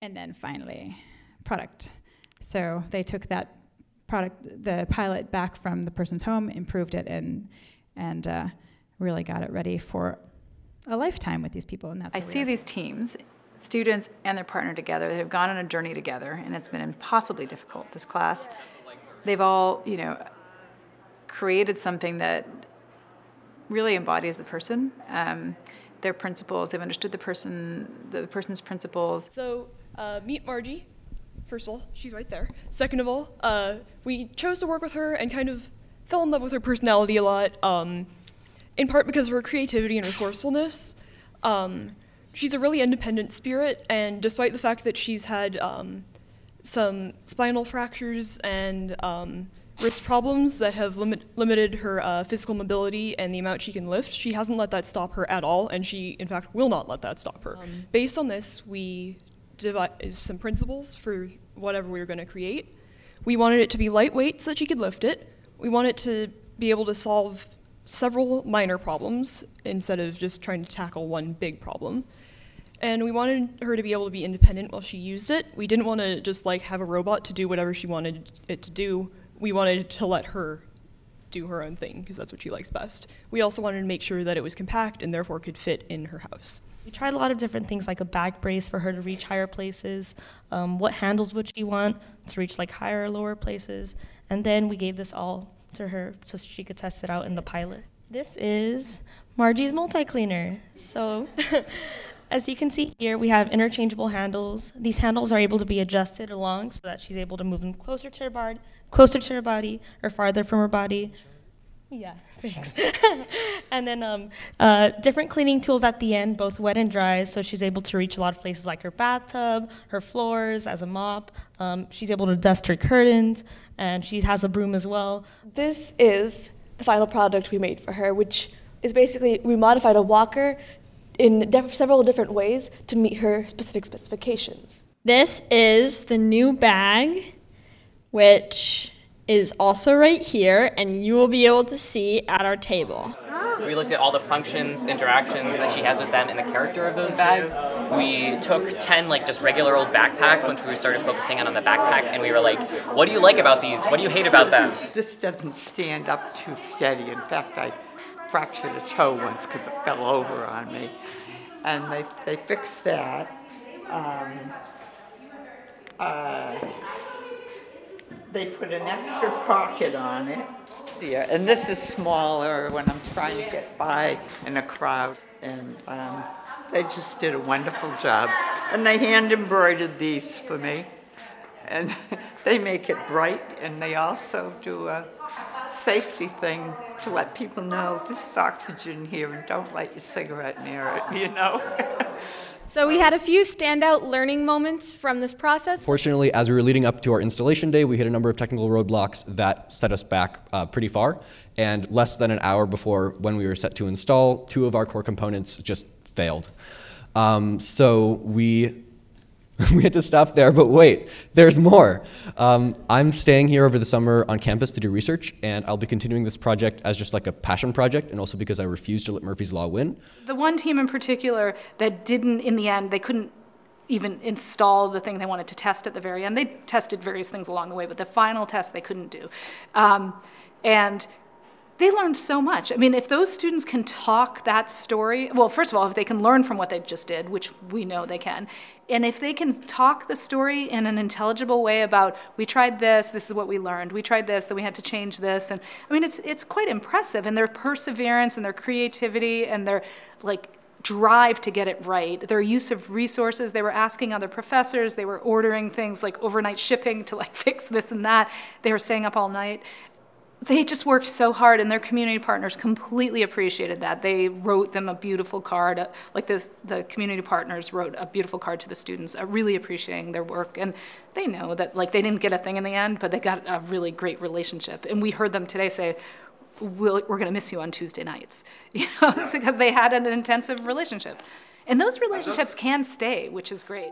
and then finally, product. So they took that product, the pilot, back from the person's home, improved it, and really got it ready for a lifetime with these people. And that's I see these teams, students and their partner together. They've gone on a journey together, and it's been impossibly difficult. This class, they've all, created something that really embodies the person, their principles. They've understood the person's principles. So meet Margie. First of all, she's right there. Second of all, we chose to work with her and kind of fell in love with her personality a lot, in part because of her creativity and resourcefulness. She's a really independent spirit, and despite the fact that she's had some spinal fractures and wrist problems that have limited her physical mobility and the amount she can lift, she hasn't let that stop her at all, and she, in fact, will not let that stop her. Based on this, we devised some principles for whatever we were going to create. We wanted it to be lightweight so that she could lift it. We wanted to be able to solve several minor problems instead of just trying to tackle one big problem. And we wanted her to be able to be independent while she used it. We didn't want to just have a robot to do whatever she wanted it to do. We wanted to let her do her own thing because that's what she likes best. We also wanted to make sure that it was compact and therefore could fit in her house. We tried a lot of different things, like a back brace for her to reach higher places. What handles would she want to reach higher or lower places? And then we gave this all to her so she could test it out in the pilot. This is Margie's multi-cleaner. So as you can see here, we have interchangeable handles. These handles are able to be adjusted along so that she's able to move them closer to her body or farther from her body. Yeah, thanks. And then different cleaning tools at the end, both wet and dry, so she's able to reach a lot of places like her bathtub, her floors as a mop. She's able to dust her curtains, and she has a broom as well. This is the final product we made for her, which is basically we modified a walker in several different ways to meet her specific specifications. This is the new bag, which is also right here, and you will be able to see at our table. We looked at all the functions, interactions that she has with them, and the character of those bags. We took 10 just regular old backpacks once we started focusing on the backpack, and we were like, what do you like about these? What do you hate about them? This doesn't stand up too steady. In fact, I fractured a toe once because it fell over on me. And they fixed that. They put an extra pocket on it. Yeah, and this is smaller when I'm trying to get by in a crowd. And they just did a wonderful job. And they hand embroidered these for me. And they make it bright, and they also do a safety thing to let people know this is oxygen here and don't light your cigarette near it, So we had a few standout learning moments from this process. Fortunately, as we were leading up to our installation day, we hit a number of technical roadblocks that set us back pretty far. And less than an hour before when we were set to install, 2 of our core components just failed. So we had to stop there, but wait, there's more. I'm staying here over the summer on campus to do research, and I'll be continuing this project as just a passion project, and also because I refuse to let Murphy's Law win. The one team in particular that didn't, in the end, they couldn't even install the thing they wanted to test at the very end. They tested various things along the way, but the final test they couldn't do. And they learned so much. I mean, if those students can talk that story, well, first of all, if they can learn from what they just did, which we know they can, and if they can talk the story in an intelligible way about, we tried this is what we learned, we tried this, then we had to change this, and I mean, it's quite impressive, and their perseverance and their creativity and their drive to get it right, their use of resources. They were asking other professors, they were ordering things like overnight shipping to fix this and that, they were staying up all night. They just worked so hard, and their community partners completely appreciated that. They wrote them a beautiful card, the community partners wrote a beautiful card to the students, really appreciating their work. And they know that they didn't get a thing in the end, but they got a really great relationship. And we heard them today say, we're going to miss you on Tuesday nights, because they had an intensive relationship. And those relationships can stay, which is great.